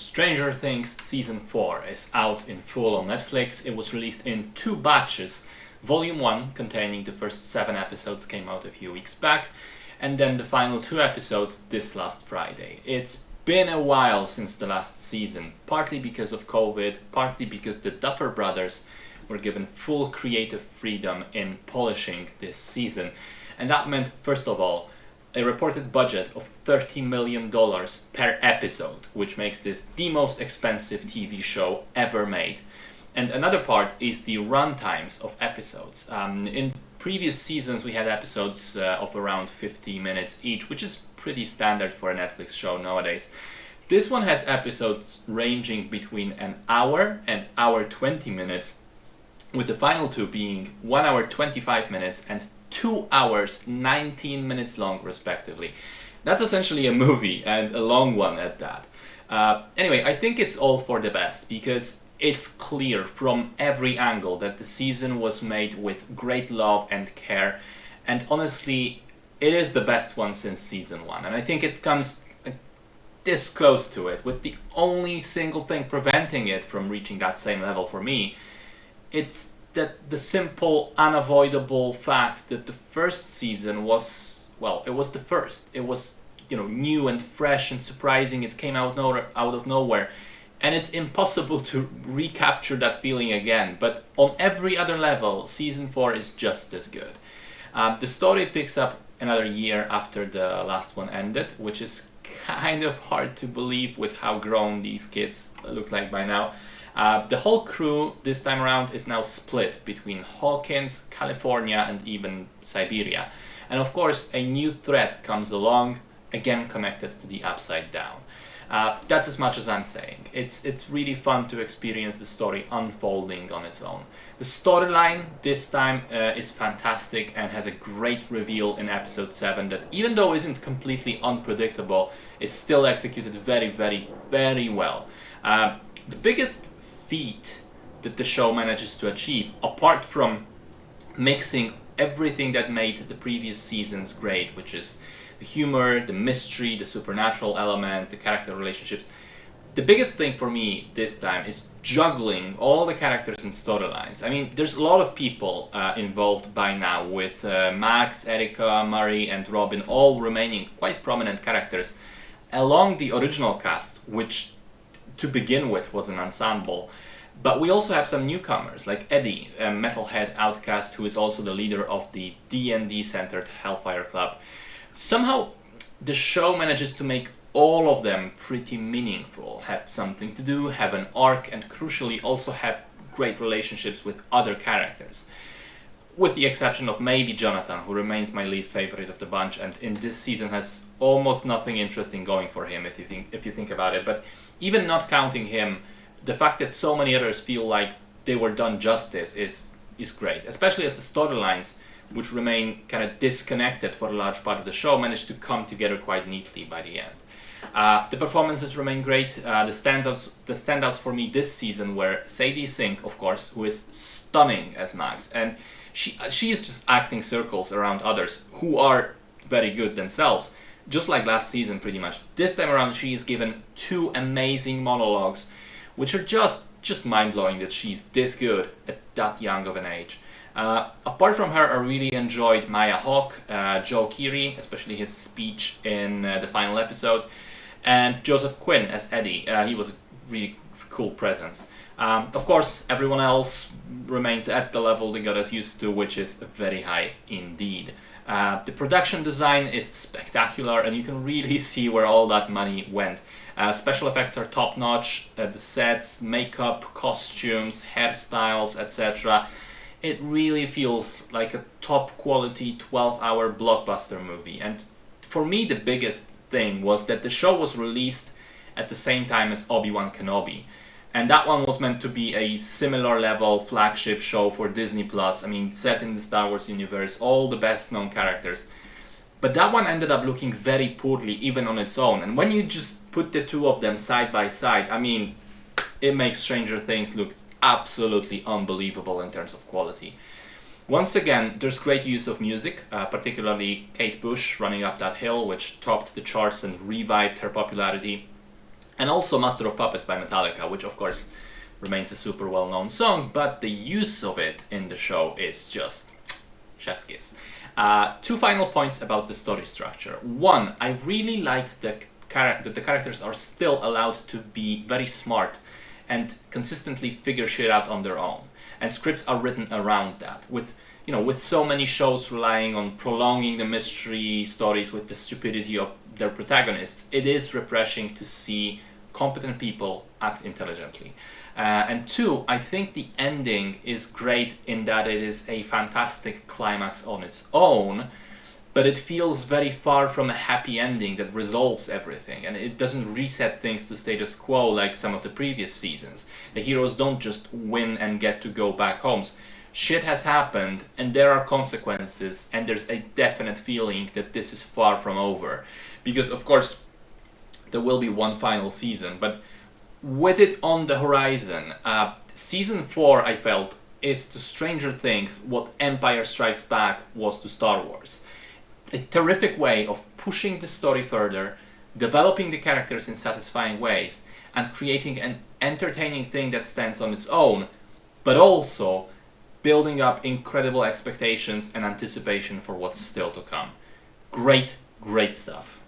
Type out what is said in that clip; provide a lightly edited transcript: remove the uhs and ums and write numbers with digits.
Stranger Things Season 4 is out in full on Netflix. It was released in 2 batches. Volume 1, containing the first 7 episodes, came out a few weeks back, and then the final 2 episodes this last Friday. It's been a while since the last season, partly because of COVID, partly because the Duffer Brothers were given full creative freedom in polishing this season. And that meant, first of all, a reported budget of $30 million per episode, which makes this the most expensive TV show ever made. And another part is the run times of episodes. In previous seasons we had episodes of around 50 minutes each, which is pretty standard for a Netflix show nowadays. This one has episodes ranging between an hour and hour 20 minutes, with the final 2 being 1 hour 25 minutes and 2 hours 19 minutes long respectively. That's essentially a movie, and a long one at that. Anyway, I think it's all for the best, because it's clear from every angle that the season was made with great love and care, and honestly it is the best one since season 1, and I think it comes this close to it, with the only single thing preventing it from reaching that same level for me. It's that the simple, unavoidable fact that the first season was, well, it was the first. It was, new and fresh and surprising. It came out of nowhere. And it's impossible to recapture that feeling again. But on every other level, season 4 is just as good. The story picks up another year after the last one ended, which is kind of hard to believe with how grown these kids look like by now. The whole crew this time around is now split between Hawkins, California, and even Siberia. And of course, a new threat comes along, again connected to the Upside Down. That's as much as I'm saying. It's really fun to experience the story unfolding on its own. The storyline this time is fantastic and has a great reveal in episode 7 that, even though isn't completely unpredictable, is still executed very, very, very well. The biggest feat that the show manages to achieve, apart from mixing everything that made the previous seasons great, which is the humor, the mystery, the supernatural elements, the character relationships, the biggest thing for me this time is juggling all the characters and storylines. I mean, there's a lot of people involved by now, with Max, Erica, Murray, and Robin all remaining quite prominent characters, along the original cast, which to begin with was an ensemble. But we also have some newcomers, like Eddie, a metalhead outcast who is also the leader of the D&D-centered Hellfire Club. Somehow the show manages to make all of them pretty meaningful, have something to do, have an arc, and crucially also have great relationships with other characters. With the exception of maybe Jonathan, who remains my least favorite of the bunch, and in this season has almost nothing interesting going for him if you think about it. But even not counting him, the fact that so many others feel like they were done justice is great, especially as the storylines, which remain kind of disconnected for a large part of the show, manage to come together quite neatly by the end. The performances remain great. The standouts for me this season were Sadie Sink, of course, who is stunning as Max, and she is just acting circles around others who are very good themselves, just like last season pretty much. This time around she is given 2 amazing monologues, which are just mind-blowing that she's this good at that young of an age. Apart from her, I really enjoyed Maya Hawke, Joe Keery, especially his speech in the final episode, and Joseph Quinn as Eddie. He was a really cool presence. Of course, everyone else remains at the level they got us used to, which is very high indeed. The production design is spectacular, and you can really see where all that money went. Special effects are top-notch, the sets, makeup, costumes, hairstyles, etc. It really feels like a top-quality 12-hour blockbuster movie. And for me, the biggest thing was that the show was released at the same time as Obi-Wan Kenobi. And that one was meant to be a similar level flagship show for Disney+. I mean, set in the Star Wars universe, all the best known characters. But that one ended up looking very poorly even on its own. And when you just put the 2 of them side by side, I mean, it makes Stranger Things look absolutely unbelievable in terms of quality. Once again, there's great use of music, particularly Kate Bush, Running Up That Hill, which topped the charts and revived her popularity. And also Master of Puppets by Metallica, which of course remains a super well-known song, but the use of it in the show is just chef's kiss. Two final points about the story structure. One, I really liked that the characters are still allowed to be very smart and consistently figure shit out on their own. And scripts are written around that. With so many shows relying on prolonging the mystery stories with the stupidity of their protagonists, it is refreshing to see competent people act intelligently. And two, I think the ending is great in that it is a fantastic climax on its own, but it feels very far from a happy ending that resolves everything, and it doesn't reset things to status quo like some of the previous seasons. The heroes don't just win and get to go back home. Shit has happened, and there are consequences, and there's a definite feeling that this is far from over. Because, of course, there will be one final season, but with it on the horizon, Season 4, I felt, is to Stranger Things what Empire Strikes Back was to Star Wars. A terrific way of pushing the story further, developing the characters in satisfying ways, and creating an entertaining thing that stands on its own, but also building up incredible expectations and anticipation for what's still to come. Great, great stuff.